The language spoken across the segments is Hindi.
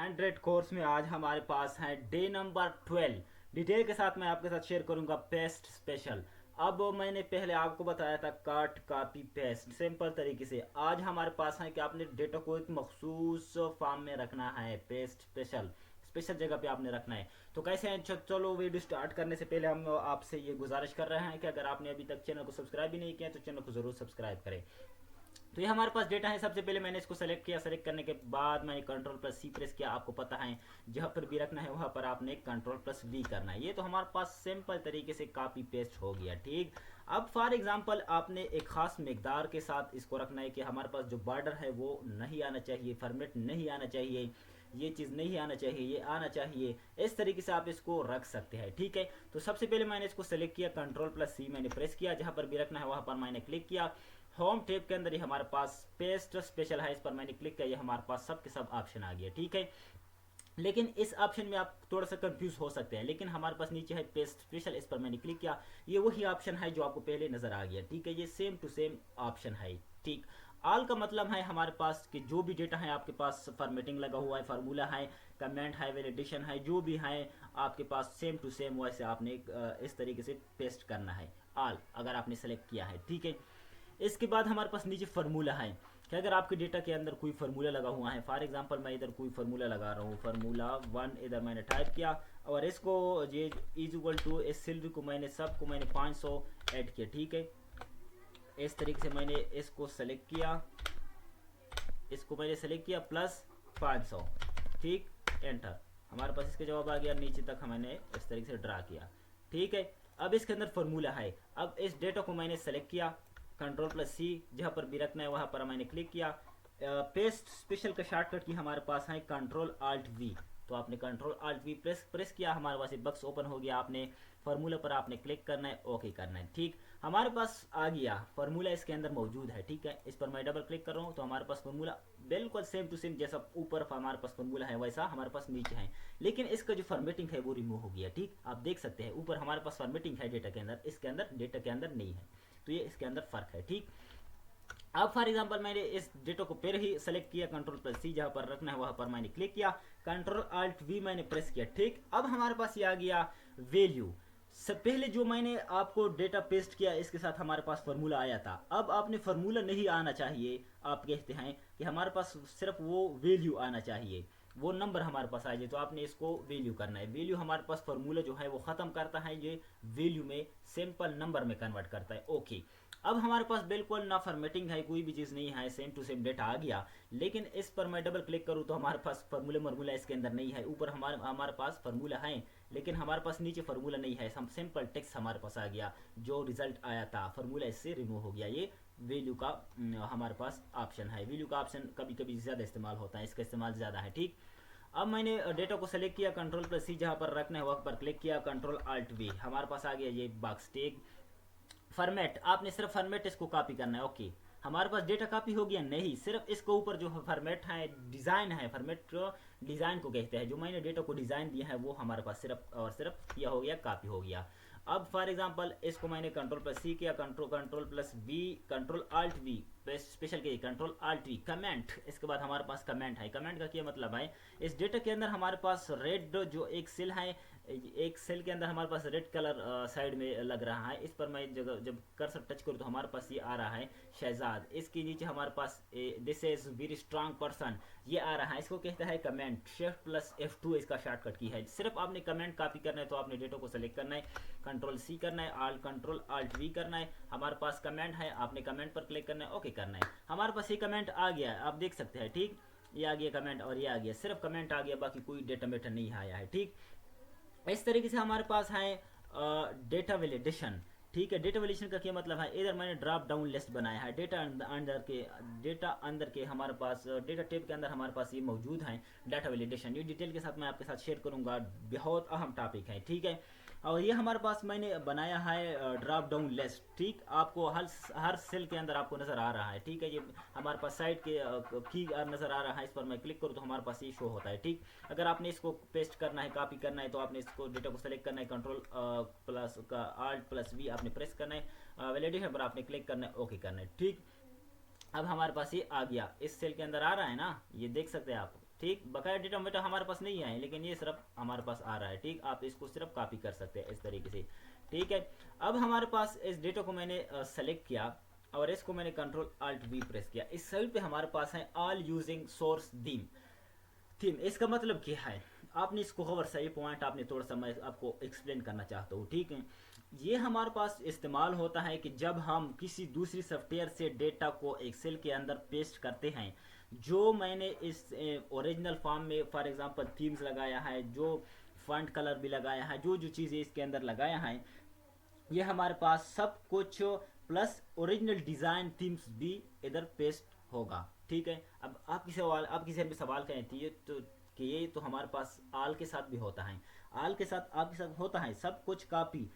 100 कोर्स में आज हमारे पास है डे नंबर 12। डिटेल के साथ मैं आपके साथ शेयर करूंगा पेस्ट स्पेशल। अब मैंने पहले आपको बताया था कट कॉपी पेस्ट सिंपल तरीके से। आज हमारे पास है कि आपने डेटा को एक मखसूस फॉर्म में रखना है, पेस्ट स्पेशल स्पेशल जगह पे आपने रखना है। तो कैसे हैं, चलो वीडियो स्टार्ट करने से पहले हम आपसे ये गुजारिश कर रहे हैं कि अगर आपने अभी तक चैनल को सब्सक्राइब भी नहीं किया तो चैनल को जरूर सब्सक्राइब करें। तो ये हमारे पास डेटा है। सबसे पहले मैंने इसको सेलेक्ट किया। सेलेक्ट करने के बाद मैंने कंट्रोल प्लस सी प्रेस किया। आपको पता है जहां पर भी रखना है वहां पर आपने कंट्रोल प्लस वी करना है। ये तो हमारे पास सिंपल तरीके से कॉपी पेस्ट हो गया। ठीक, अब फॉर एग्जांपल आपने एक खास मकदार के साथ इसको रखना है कि हमारे पास जो बॉर्डर है वो नहीं आना चाहिए, फॉर्मेट नहीं आना चाहिए, ये चीज़ नहीं आना चाहिए, ये आना चाहिए। इस तरीके से आप इसको रख सकते हैं। ठीक है, तो सबसे पहले मैंने इसको सेलेक्ट किया, कंट्रोल प्लस सी मैंने प्रेस किया, जहां पर भी रखना है वहां पर मैंने क्लिक किया। होम टैब के अंदर ही हमारे पास पेस्ट स्पेशल है, इस पर मैंने क्लिक किया, ये हमारे पास सब के सब ऑप्शन आ गया। ठीक है, लेकिन इस ऑप्शन में आप थोड़ा सा कंफ्यूज हो सकते हैं, लेकिन हमारे पास नीचे है पेस्ट स्पेशल, इस पर मैंने क्लिक किया, ये वही ऑप्शन है जो आपको पहले नजर आ गया। ठीक है, ये सेम टू सेम ऑप्शन है। ठीक, ऑल का मतलब है हमारे पास कि जो भी डेटा है आपके पास फॉर्मेटिंग लगा हुआ है, फार्मूला है, कमेंट है, वैलिडेशन है, जो भी है आपके पास सेम टू सेम वैसे आपने इस तरीके से पेस्ट करना है ऑल, अगर आपने सेलेक्ट किया है। ठीक है, इसके बाद हमारे पास नीचे फार्मूला है कि अगर आपके डेटा के अंदर कोई फार्मूला लगा हुआ है, फॉर एग्जांपल मैं इधर कोई फार्मूला लगा रहा हूँ, फार्मूला 1 इधर मैंने टाइप किया और इसको ये इज इक्वल टू इस सैलरी को मैंने सबको मैंने 500 ऐड किया। ठीक है, इस तरीके से मैंने इसको सेलेक्ट किया, इसको मैंने सेलेक्ट किया प्लस 500। ठीक, एंटर, हमारे पास इसका जवाब आ गया। नीचे तक मैंने इस तरीके से ड्रा किया। ठीक है, अब इसके अंदर फार्मूला है। अब इस डेटा को मैंने सेलेक्ट किया, कंट्रोल प्लस सी, जहां पर भी रखना है वहां पर मैंने क्लिक किया। पेस्ट स्पेशल का शॉर्टकट की हमारे पास है कंट्रोल आल्ट वी, तो आपने कंट्रोल आल्ट वी प्रेस किया, हमारे पास एक बक्स ओपन हो गया। आपने फार्मूला पर आपने क्लिक करना है, ओके करना है। ठीक, हमारे पास आ गया फार्मूला, इसके अंदर मौजूद है। ठीक है, इस पर मैं डबल क्लिक कर रहा हूँ तो हमारे पास फार्मूला बिल्कुल सेम टू सेम जैसा ऊपर हमारे पास फार्मूला है वैसा हमारे पास नीचे है, लेकिन इसका जो फॉर्मेटिंग है वो रिमूव हो गया। ठीक, आप देख सकते हैं ऊपर हमारे पास फॉर्मेटिंग है डेटा के अंदर, इसके अंदर डेटा के अंदर नहीं है, तो ये इसके अंदर फर्क है। ठीक, अब फॉर एग्जांपल मैंने इस डेटा को फिर ही सेलेक्ट किया, कंट्रोल प्लस सी, जहां पर रखना है वहां पर मैंने क्लिक किया, कंट्रोल आल्ट वी मैंने प्रेस किया। ठीक, अब हमारे पास ये आ गया वैल्यू। से पहले जो मैंने आपको डेटा पेस्ट किया इसके साथ हमारे पास फार्मूला आया था। अब आपने फार्मूला नहीं आना चाहिए, आप कहते हैं कि हमारे पास सिर्फ वो वैल्यू आना चाहिए, वो नंबर हमारे पास आ जाए, तो आपने इसको वैल्यू करना है। वैल्यू हमारे पास फार्मूला जो है वो ख़त्म करता है, ये वैल्यू में सिंपल नंबर में कन्वर्ट करता है। ओके, अब हमारे पास बिल्कुल ना फॉर्मेटिंग है, कोई भी चीज़ नहीं है, सेम टू सेम डेटा आ गया। लेकिन इस पर मैं डबल क्लिक करूँ तो हमारे पास फार्मूला इसके अंदर नहीं है। ऊपर हमारे पास फार्मूला है, लेकिन हमारे पास नीचे फार्मूला नहीं है। सिंपल टेक्स्ट हमारे पास आ गया, जो रिजल्ट आया था फार्मूला इससे रिमूव हो गया। ये वैल्यू का हमारे पास ऑप्शन है। वैल्यू का ऑप्शन कभी कभी ज़्यादा इस्तेमाल होता है, इसका इस्तेमाल ज़्यादा है। ठीक, अब मैंने डेटा को सेलेक्ट किया, कंट्रोल प्लस सी, जहाँ पर रखना है वहाँ पर क्लिक किया, कंट्रोल आल्ट वी, हमारे पास आ गया ये बॉक्स टेग फॉर्मेट। आपने सिर्फ फॉर्मेट इसको कॉपी करना है। ओके, हमारे पास डेटा कॉपी हो गया नहीं, सिर्फ इसके ऊपर जो फॉर्मेट है, डिज़ाइन है, फॉर्मेट डिज़ाइन को कहते हैं, जो मैंने डेटा को डिज़ाइन दिया है वो हमारे पास सिर्फ और सिर्फ यह हो गया, कॉपी हो गया। अब फॉर एग्जांपल इसको मैंने कंट्रोल प्लस सी किया, control plus V, control alt V special के कंट्रोल आल्ट वी, कमेंट, इसके बाद हमारे पास कमेंट है। कमेंट का क्या मतलब है, इस डेटा के अंदर हमारे पास रेड जो एक सेल है, एक सेल के अंदर हमारे पास रेड कलर साइड में लग रहा है, इस पर मैं जब कर्सर टच करूँ तो हमारे पास ये आ रहा है शहजाद। इसके नीचे हमारे पास this is very strong person, ये आ रहा है, इसको कहता है कमेंट। शिफ्ट प्लस F2 इसका शॉर्टकट की है। सिर्फ आपने कमेंट कॉपी करना है तो आपने डेटा को सेलेक्ट करना है, कंट्रोल सी करना है, ऑल कंट्रोल आल्ट वी करना है। हमारे पास कमेंट है, आपने कमेंट पर क्लिक करना है, ओके करना है। हमारे पास ये कमेंट आ गया है, आप देख सकते हैं। ठीक, ये आ गया कमेंट और ये आ गया, सिर्फ कमेंट आ गया, बाकी कोई डेटा मेटा नहीं आया है। ठीक, इस तरीके से हमारे पास है डेटा वैलिडेशन। ठीक है, डेटा वैलिडेशन का क्या मतलब है, इधर मैंने ड्रॉप डाउन लिस्ट बनाया है, डेटा अंदर के हमारे पास डेटा टेब के अंदर हमारे पास ये मौजूद है डेटा वैलिडेशन। ये डिटेल के साथ मैं आपके साथ शेयर करूंगा, बहुत अहम टॉपिक है। ठीक है, और ये हमारे पास मैंने बनाया है ड्रॉप डाउन लिस्ट। ठीक, आपको हर सेल के अंदर आपको नज़र आ रहा है। ठीक है, ये हमारे पास साइड के की नज़र आ रहा है, इस पर मैं क्लिक करूँ तो हमारे पास ये शो होता है। ठीक, अगर आपने इसको पेस्ट करना है, कॉपी करना है, तो आपने इसको डेटा को सेलेक्ट करना है, कंट्रोल प्लस का आल्ट प्लस वी आपने प्रेस करना है, वैलिडेशन पर आपने क्लिक करना है, ओके करना है। ठीक, अब हमारे पास ये आ गया, इस सेल के अंदर आ रहा है ना, ये देख सकते हैं आप, ठीक, बकाया डेटा वेटा हमारे पास नहीं आए, लेकिन ये सिर्फ हमारे पास आ रहा है। ठीक, आप इसको सिर्फ कॉपी कर सकते हैं इस तरीके से। ठीक है, अब हमारे पास इस डेटा को मैंने सेलेक्ट किया और इसको मैंने कंट्रोल अल्ट वी प्रेस किया। इस साइड पे हमारे पास है ऑल यूजिंग सोर्स थीम। इसका मतलब क्या है, आपने इसको कवर सा, ये पॉइंट आपने थोड़ा सा मैं आपको एक्सप्लेन करना चाहता हूँ। ठीक है, ये हमारे पास इस्तेमाल होता है कि जब हम किसी दूसरी सॉफ्टवेयर से डेटा को एक्सेल के अंदर पेस्ट करते हैं, जो मैंने इस ओरिजिनल फॉर्म में फॉर एग्जांपल थीम्स लगाया है, जो फॉन्ट कलर भी लगाया है, जो जो चीज़ें इसके अंदर लगाया है, ये हमारे पास सब कुछ प्लस ओरिजिनल डिज़ाइन थीम्स भी इधर पेस्ट होगा। ठीक है, अब आपकी जहन में सवाल कहें थी तो कि ये तो हमारे पास आल के साथ भी होता है, आल के साथ आपके साथ होता है, सब कुछ कॉपी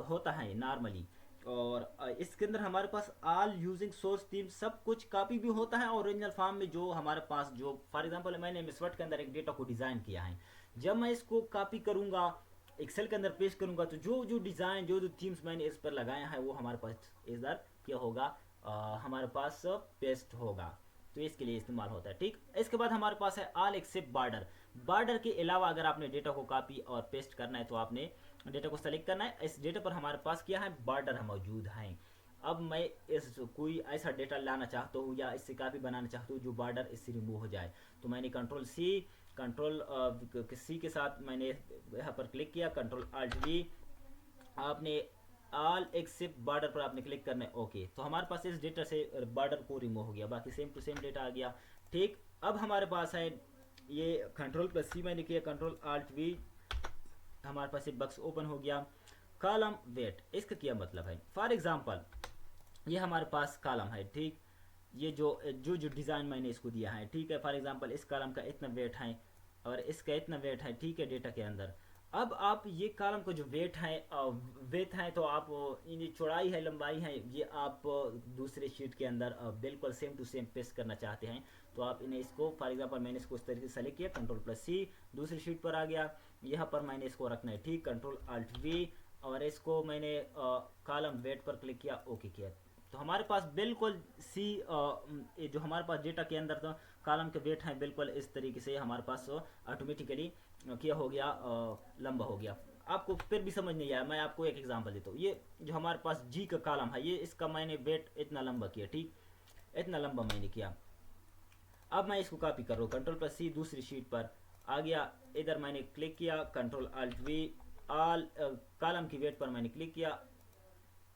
होता है नॉर्मली। और इसके अंदर हमारे पास ऑल यूजिंग सोर्स थीम सब कुछ कॉपी भी होता है, ओरिजिनल फॉर्म में जो हमारे पास, जो फॉर एग्जांपल मैंने मिसवर्ड के अंदर एक डेटा को डिज़ाइन किया है, जब मैं इसको कॉपी करूंगा एक्सेल के अंदर पेस्ट करूंगा, तो जो जो डिज़ाइन, जो जो थीम्स मैंने इस पर लगाया है, वो हमारे पास इधर क्या होगा, हमारे पास पेस्ट होगा। तो इसके लिए इस्तेमाल होता है। ठीक, इसके बाद हमारे पास है ऑल एक्सेप्ट बॉर्डर के अलावा अगर आपने डेटा को कॉपी और पेस्ट करना है तो आपने डेटा को सेलेक्ट करना है। इस डेटा पर हमारे पास क्या है, बॉर्डर मौजूद है। अब मैं इस कोई ऐसा डेटा लाना चाहता हूँ या इससे काफ़ी बनाना चाहता हूँ जो बॉर्डर इससे रिमूव हो जाए, तो मैंने कंट्रोल सी के साथ मैंने यहाँ पर क्लिक किया, कंट्रोल अल्ट वी, आपने ऑल एक्सेप्ट बॉर्डर पर आपने क्लिक करना है, ओके। तो हमारे पास इस डेटा से बॉर्डर को रिमूव हो गया, बाकी सेम टू सेम डेटा आ गया। ठीक, अब हमारे पास है ये कंट्रोल प्लस सी मैंने किया, कंट्रोल अल्ट वी, हमारे पास एक बक्स ओपन हो गया। कॉलम वेट, इसका क्या मतलब है, फॉर एग्जांपल ये हमारे पास कॉलम है। ठीक, ये जो डिज़ाइन मैंने इसको दिया है, ठीक है, फॉर एग्जांपल इस कॉलम का इतना वेट है और इसका इतना वेट है। ठीक है, डेटा के अंदर अब आप ये कॉलम का जो वेट है तो आप ये चौड़ाई है, लंबाई है, ये आप दूसरे शीट के अंदर बिल्कुल सेम टू सेम पेस्ट करना चाहते हैं, तो आप इन्हें इसको फॉर एग्जांपल मैंने इसको इस तरीके से सेलेक्ट किया, कंट्रोल प्लस सी, दूसरी शीट पर आ गया, यहाँ पर मैंने इसको रखना है। ठीक, कंट्रोल अल्ट वी, और इसको मैंने कॉलम वेट पर क्लिक किया, ओके किया, तो हमारे पास बिल्कुल जो हमारे पास डेटा के अंदर तो कॉलम के वेट हैं, बिल्कुल इस तरीके से हमारे पास ऑटोमेटिकली क्या हो गया, लंबा हो गया। आपको फिर भी समझ नहीं आया, मैं आपको एक एग्जांपल देता हूँ। ये जो हमारे पास जी का कॉलम है, ये इसका मैंने वेट इतना लंबा किया। ठीक, इतना लंबा मैंने किया। अब मैं इसको कॉपी कर रहा हूँ, कंट्रोल प्लस सी, दूसरी शीट पर आ गया, इधर मैंने क्लिक किया, control alt V, all column की वेट पर मैंने क्लिक किया,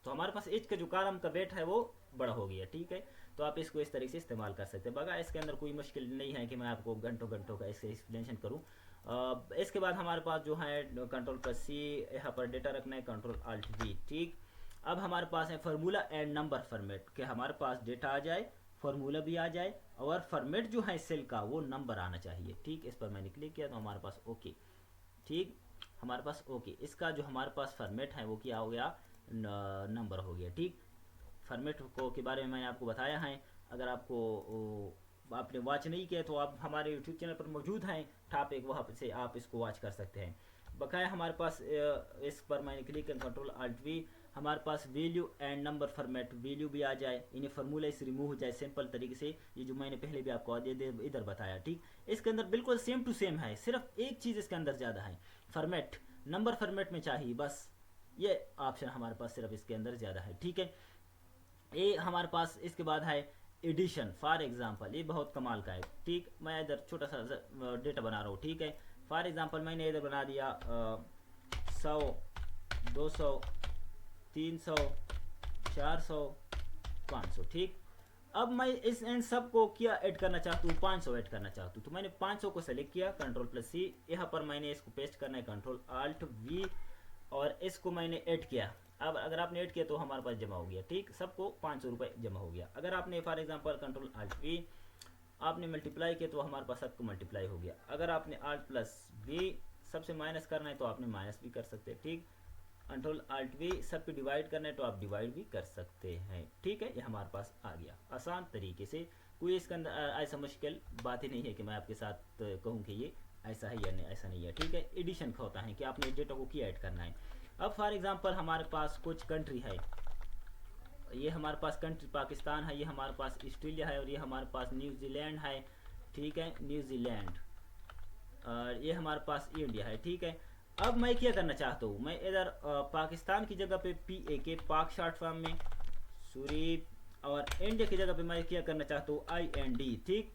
तो हमारे पास एज का जो कॉलम का वेट है वो बड़ा हो गया। ठीक है, तो आप इसको इस तरीके से इस्तेमाल कर सकते हैं। बगा इसके अंदर कोई मुश्किल नहीं है कि मैं आपको घंटों घंटों का इससे एक्सप्लेनेशन करूँ। इसके बाद हमारे पास जो है कंट्रोल प्लस सी, यहाँ पर डेटा रखना है, कंट्रोल अल्ट वी। ठीक, अब हमारे पास है फार्मूला एंड नंबर फॉर्मेट, कि हमारे पास डेटा आ जाए, फार्मूला भी आ जाए, और फॉर्मेट जो है सेल का वो नंबर आना चाहिए। ठीक, इस पर मैंने क्लिक किया तो हमारे पास ओके। ठीक, हमारे पास ओके, इसका जो हमारे पास फॉर्मेट है वो क्या हो गया, नंबर हो गया। ठीक, फॉर्मेट को के बारे में मैंने आपको बताया है। अगर आपने वॉच नहीं किया तो आप हमारे यूट्यूब चैनल पर मौजूद हैं टॉपिक, वहाँ से आप इसको वॉच कर सकते हैं। बकाया हमारे पास इस पर मैंने क्लिक किया, कंट्रोल अल्ट वी, हमारे पास value and number format, value भी आ जाए, इन्हें फार्मूला से रिमूव हो जाए सिंपल तरीके से, ये जो मैंने पहले भी आपको इधर बताया। ठीक, इसके अंदर बिल्कुल सेम टू सेम है, सिर्फ एक चीज़ इसके अंदर ज़्यादा है, फॉर्मेट नंबर फॉर्मेट में चाहिए, बस ये ऑप्शन हमारे पास सिर्फ इसके अंदर ज़्यादा है। ठीक है, ये हमारे पास इसके बाद है एडिशन, फॉर एग्जांपल ये बहुत कमाल का है। ठीक, मैं इधर छोटा सा डेटा बना रहा हूँ। ठीक है, फॉर एग्जांपल मैंने इधर बना दिया 100, 200, 300, 400, 500। ठीक, अब मैं इन सब को क्या ऐड करना चाहता हूँ, 500 ऐड करना चाहता हूँ, तो मैंने 500 को सेलेक्ट किया, कंट्रोल प्लस सी, यहाँ पर मैंने इसको पेस्ट करना है, कंट्रोल अल्ट वी, और इसको मैंने ऐड किया। अब अगर आपने ऐड किया तो हमारे पास जमा हो गया। ठीक, सबको 500 रुपये जमा हो गया। अगर आपने for example control alt V आपने मल्टीप्लाई किया तो हमारे पास सबको मल्टीप्लाई हो गया। अगर आपने अल्ट प्लस वी सबसे माइनस करना है तो आपने माइनस भी कर सकते हैं। ठीक, कंट्रोल अल्ट वी सब पे डिवाइड करना है तो आप डिवाइड भी कर सकते हैं। ठीक है, ये हमारे पास आ गया आसान तरीके से, कोई इसके अंदर ऐसा मुश्किल बात ही नहीं है कि मैं आपके साथ कहूँ कि ये ऐसा है या नहीं, ऐसा नहीं है। ठीक है, एडिशन का होता है कि आपने डेटा को क्या ऐड करना है। अब फॉर एग्जांपल हमारे पास कुछ कंट्री है, ये हमारे पास कंट्री पाकिस्तान है, ये हमारे पास ऑस्ट्रेलिया है, और ये हमारे पास न्यूजीलैंड है, ठीक है, न्यूजीलैंड, और ये हमारे पास इंडिया है। ठीक है, अब मैं क्या करना चाहता हूँ, मैं इधर पाकिस्तान की जगह पे PAK पाक शॉर्ट फॉर्म में सूरी, और इंडिया की जगह पे मैं क्या करना चाहता हूँ IND, ठीक,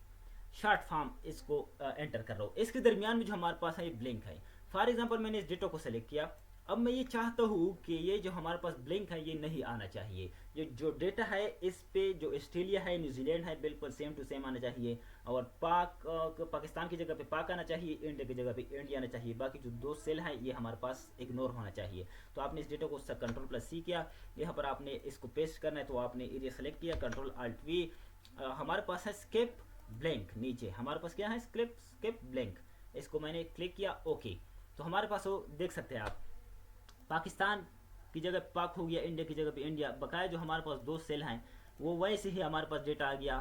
शॉर्ट फॉर्म इसको एंटर कर रहा हूँ। इसके दरमियान में जो हमारे पास है ये ब्लिंक है। फॉर एग्जांपल मैंने इस डेटा को सेलेक्ट किया। अब मैं ये चाहता हूँ कि ये जो हमारे पास ब्लिंक है ये नहीं आना चाहिए। ये जो डेटा है इस पे जो ऑस्ट्रेलिया है, न्यूजीलैंड है, बिल्कुल सेम टू सेम आना चाहिए। और पाकिस्तान की जगह पे पाक आना चाहिए, इंडिया की जगह पे इंडिया आना चाहिए। बाकी जो दो सेल है ये हमारे पास इग्नोर होना चाहिए। तो आपने इस डेटा को Ctrl+C किया, यहाँ पर आपने इसको पेस्ट करना है तो आपने एरिया सेलेक्ट किया, Ctrl+Alt+V। हमारे पास है स्किप ब्लैंक, नीचे हमारे पास क्या है स्किप ब्लैंक, इसको मैंने क्लिक किया, ओके। तो हमारे पास वो देख सकते हैं आप, पाकिस्तान की जगह पाक हो गया, इंडिया की जगह पे इंडिया, बकाया जो हमारे पास दो सेल हैं वो वैसे ही हमारे पास डेटा आ गया,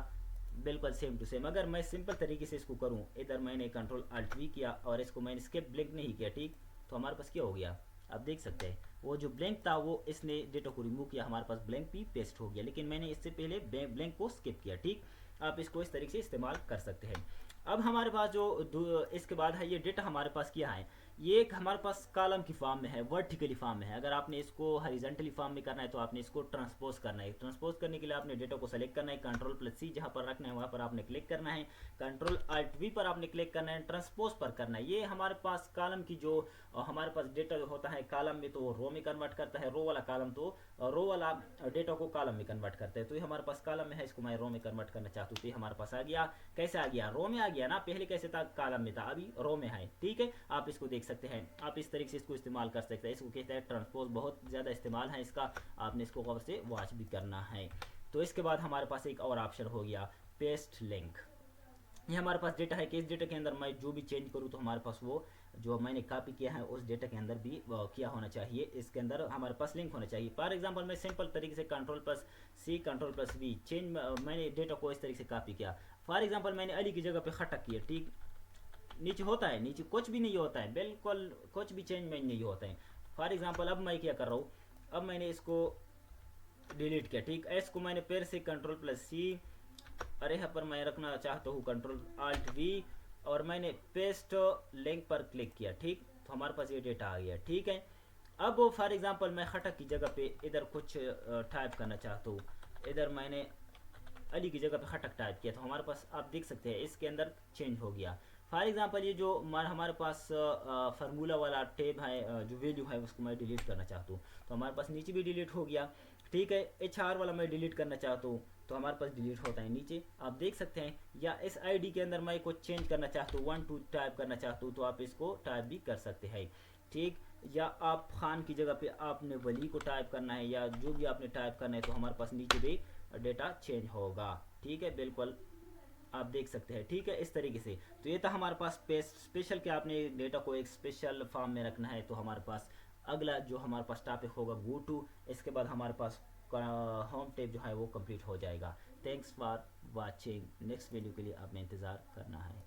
बिल्कुल सेम टू सेम। अगर मैं सिंपल तरीके से इसको करूं, इधर मैंने Ctrl+Alt+V किया और इसको मैंने स्किप ब्लैंक नहीं किया, ठीक, तो हमारे पास क्या हो गया, आप देख सकते हैं वो जो ब्लैंक था वो इसने डेटा को रिमूव किया, हमारे पास ब्लैंक भी पेस्ट हो गया। लेकिन मैंने इससे पहले ब्लैंक को स्किप किया, ठीक। आप इसको इस तरीके से इस्तेमाल कर सकते हैं। अब हमारे पास जो इसके बाद है ये डेटा हमारे पास क्या है, ये एक हमारे पास कॉलम की फॉर्म में है, वर्टिकली फॉर्म में है। अगर आपने इसको हॉरिजॉन्टली फॉर्म में करना है तो आपने इसको ट्रांसपोज करना है। ट्रांसपोज करने के लिए आपने डेटा को सेलेक्ट करना है, Ctrl+C जहाँ पर रखना है वहाँ पर आपने क्लिक करना है, Ctrl+Alt+V पर आपने क्लिक करना है, ट्रांसपोज पर करना है। ये हमारे पास कॉलम की जो हमारे पास डेटा होता है कॉलम में तो रो में कन्वर्ट करता है, रो वाला कॉलम तो रो वाला डेटा को कॉलम में कन्वर्ट करता है। तो ये हमारे पास कॉलम में है, इसको मैं रो में कन्वर्ट करना चाहता हूँ तो ये हमारे पास आ गया। कैसे आ गया, रो में आ गया ना, पहले कैसे था कॉलम में था, अभी रो में है, ठीक है। आप इसको देख सकते हैं, आप इस तरीके से इसको इस्तेमाल कर सकते हैं। इसको कहते हैं ट्रांसपोज, बहुत ज़्यादा इस्तेमाल है इसका, आपने इसको गौर से वॉच भी करना है। तो इसके बाद हमारे पास एक और ऑप्शन हो गया पेस्ट लिंक। ये हमारे पास डेटा है कि इस डेटा के अंदर मैं जो भी चेंज करूँ तो हमारे पास वो जो मैंने कॉपी किया है उस डेटा के अंदर भी किया होना चाहिए, इसके अंदर हमारे पास लिंक होना चाहिए। फॉर एग्जांपल मैं सिंपल तरीके से Ctrl+C Ctrl+V चेंज, मैंने डेटा को इस तरीके से कॉपी किया। फॉर एग्जांपल मैंने अली की जगह पे खटक किया, ठीक, नीचे होता है, नीचे कुछ भी नहीं होता है, बिल्कुल कुछ भी चेंज में नहीं होता है। फॉर एग्जांपल अब मैं क्या कर रहा हूँ, अब मैंने इसको डिलीट किया, ठीक, इसको मैंने फिर से Ctrl+C, अरे यहाँ पर मैं रखना चाहता हूँ Ctrl+Alt+V, और मैंने पेस्ट लिंक पर क्लिक किया, ठीक, तो हमारे पास ये डेटा आ गया, ठीक है। अब फॉर एग्जांपल मैं खटक की जगह पे इधर कुछ टाइप करना चाहता हूँ, इधर मैंने अली की जगह पे खटक टाइप किया तो हमारे पास आप देख सकते हैं इसके अंदर चेंज हो गया। फॉर एग्जांपल ये जो हमारे पास फार्मूला वाला टेब है, जो वैल्यू है उसको मैं डिलीट करना चाहता हूँ तो हमारे पास नीचे भी डिलीट हो गया, ठीक है। HR वाला मैं डिलीट करना चाहता हूँ तो हमारे पास डिलीट होता है नीचे, आप देख सकते हैं। या इस ID के अंदर मैं कुछ चेंज करना चाहता हूँ, 1 2 टाइप करना चाहता हूँ तो आप इसको टाइप भी कर सकते हैं, ठीक। या आप खान की जगह पे आपने वली को टाइप करना है या जो भी आपने टाइप करना है तो हमारे पास नीचे भी डेटा चेंज होगा, ठीक है, बिल्कुल आप देख सकते हैं, ठीक है, इस तरीके से। तो ये था हमारे पास स्पेशल कि आपने डेटा को एक स्पेशल फॉर्म में रखना है। तो हमारे पास अगला जो हमारे पास टॉपिक होगा गो टू, इसके बाद हमारे पास होम टेप जो है वो कंप्लीट हो जाएगा। Thanks for watching, next video के लिए आपने इंतज़ार करना है।